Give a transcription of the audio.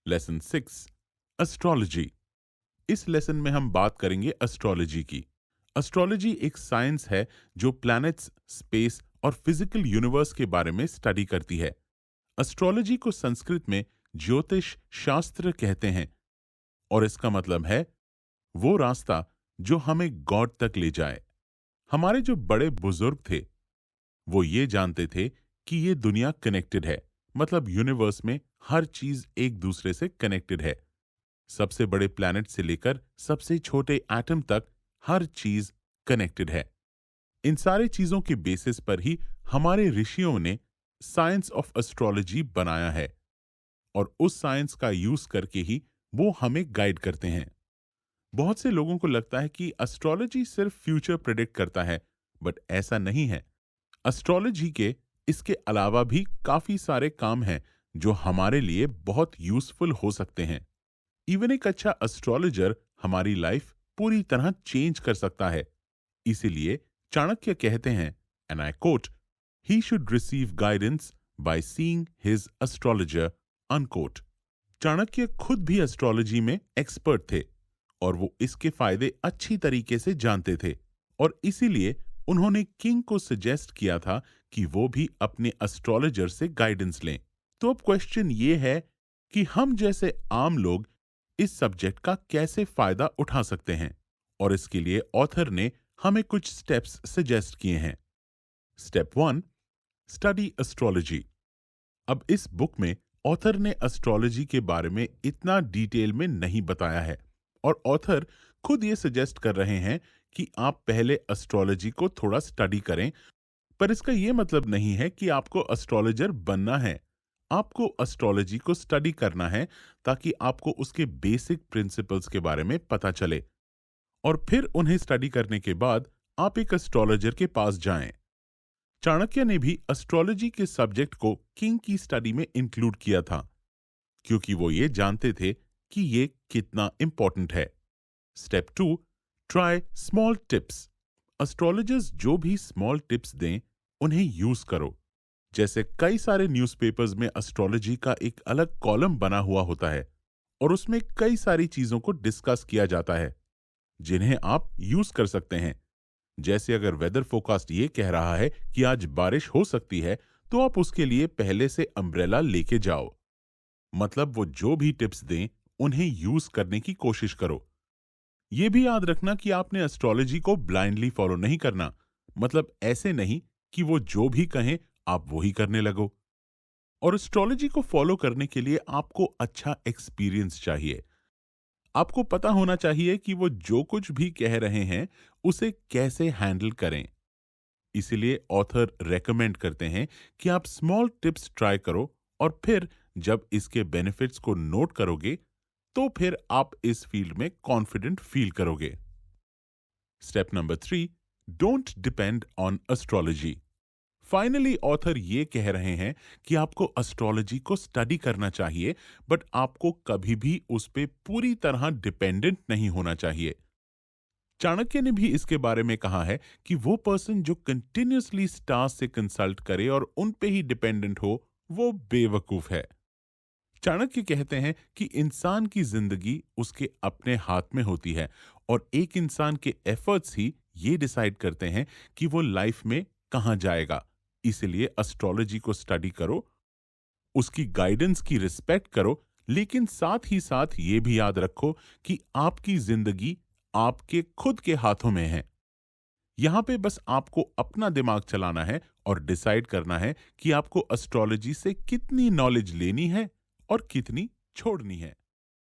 Lesson 6 astrology. इस lesson में हम बात करेंगे एस्ट्रोलॉजी की। एस्ट्रोलॉजी एक साइंस है जो प्लैनेट्स, स्पेस और फिजिकल यूनिवर्स के बारे में स्टडी करती है। एस्ट्रोलॉजी को संस्कृत में ज्योतिष शास्त्र कहते हैं और इसका मतलब है वो रास्ता जो हमें गॉड तक ले जाए। हमारे जो बड़े बुजुर्ग थे वो ये जानते थे कि ये दुनिया कनेक्टेड है, मतलब यूनिवर्स में हर चीज एक दूसरे से कनेक्टेड है। सबसे बड़े प्लैनेट से लेकर सबसे छोटे एटम तक हर चीज कनेक्टेड है। इन सारी चीजों के बेसिस पर ही हमारे ऋषियों ने साइंस ऑफ एस्ट्रोलॉजी बनाया है और उस साइंस का यूज करके ही वो हमें गाइड करते हैं। बहुत से लोगों को लगता है कि एस्ट्रोलॉजी सिर्फ फ्यूचर प्रेडिक्ट करता है, बट ऐसा नहीं है। एस्ट्रोलॉजी के इसके अलावा भी काफी सारे काम हैं जो हमारे लिए बहुत यूजफुल हो सकते हैं। इवन एक अच्छा एस्ट्रोलॉजर हमारी लाइफ पूरी तरह चेंज कर सकता है। इसीलिए चाणक्य कहते हैं, and I quote, he should receive guidance by seeing his astrologer, unquote. Chanakya खुद भी एस्ट्रोलॉजी में एक्सपर्ट थे और वो इसके फायदे अच्छी तरीके से जानते थे और इसीलिए उन्होंने किंग को सजेस्ट किया था कि वो भी अपने एस्ट्रोलॉजर से गाइडेंस लें। तो अब क्वेश्चन ये है कि हम जैसे आम लोग इस सब्जेक्ट का कैसे फायदा उठा सकते हैं, और इसके लिए ऑथर ने हमें कुछ स्टेप्स सजेस्ट किए हैं। Step 1, study astrology. अब इस बुक में ऑथर ने एस्ट्रोलॉजी के बारे में इतना डिटेल में नहीं बताया है और ऑथर खुद ये सजेस्ट कर रहे हैं कि आप पहले एस्ट्रोलॉजी को थोड़ा स्टडी करें, पर इसका ये मतलब नहीं है कि आपको एस्ट्रोलॉजर बनना है। आपको एस्ट्रोलॉजी को स्टडी करना है ताकि आपको उसके बेसिक प्रिंसिपल्स के बारे में पता चले और फिर उन्हें स्टडी करने के बाद आप एक एस्ट्रोलॉजर के पास जाएं। चाणक्य ने भी एस्ट्रोलॉजी के सब्जेक्ट को किंग की स्टडी में इंक्लूड किया था क्योंकि वो ये जानते थे कि ये कितना इंपॉर्टेंट है। Step 2, try small tips. Astrologers जो भी स्मॉल टिप्स दें उन्हें यूज करो। जैसे कई सारे न्यूज़पेपर्स में एस्ट्रोलॉजी का एक अलग कॉलम बना हुआ होता है और उसमें कई सारी चीजों को डिस्कस किया जाता है जिन्हें आप यूज कर सकते हैं। जैसे अगर वेदर फोरकास्ट ये कह रहा है कि आज बारिश हो सकती है, तो आप उसके लिए पहले से अम्ब्रेला लेके जाओ। मतलब वो जो भी टिप्स दें उन्हें यूज करने की कोशिश करो। ये भी याद रखना कि आपने एस्ट्रोलॉजी को ब्लाइंडली फॉलो नहीं करना, मतलब ऐसे नहीं कि वो जो भी कहें आप वही करने लगो। और एस्ट्रोलॉजी को फॉलो करने के लिए आपको अच्छा एक्सपीरियंस चाहिए। आपको पता होना चाहिए कि वो जो कुछ भी कह रहे हैं उसे कैसे हैंडल करें। इसीलिए ऑथर रेकमेंड करते हैं कि आप स्मॉल टिप्स ट्राई करो और फिर जब इसके बेनिफिट्स को नोट करोगे तो फिर आप इस फील्ड में कॉन्फिडेंट फील करोगे। Step number 3, don't depend on astrology. Finally author ये कह रहे हैं कि आपको एस्ट्रोलॉजी को स्टडी करना चाहिए, बट आपको कभी भी उस पे पूरी तरह डिपेंडेंट नहीं होना चाहिए। चाणक्य ने भी इसके बारे में कहा है कि वो पर्सन जो कंटिन्यूअसली स्टार्स से कंसल्ट करे और उन पे ही डिपेंडेंट हो, वो बेवकूफ है। चाणक्य कहते हैं कि इंसान की जिंदगी उसके अपने हाथ में होती है और एक इंसान के एफर्ट्स ही ये डिसाइड करते हैं कि वो लाइफ में कहां जाएगा। इसलिए एस्ट्रोलॉजी को स्टडी करो, उसकी गाइडेंस की रिस्पेक्ट करो, लेकिन साथ ही साथ ये भी याद रखो कि आपकी जिंदगी आपके खुद के हाथों में है। यहां पे बस आपको अपना दिमाग चलाना है और डिसाइड करना है कि आपको एस्ट्रोलॉजी से कितनी नॉलेज लेनी है और कितनी छोड़नी है।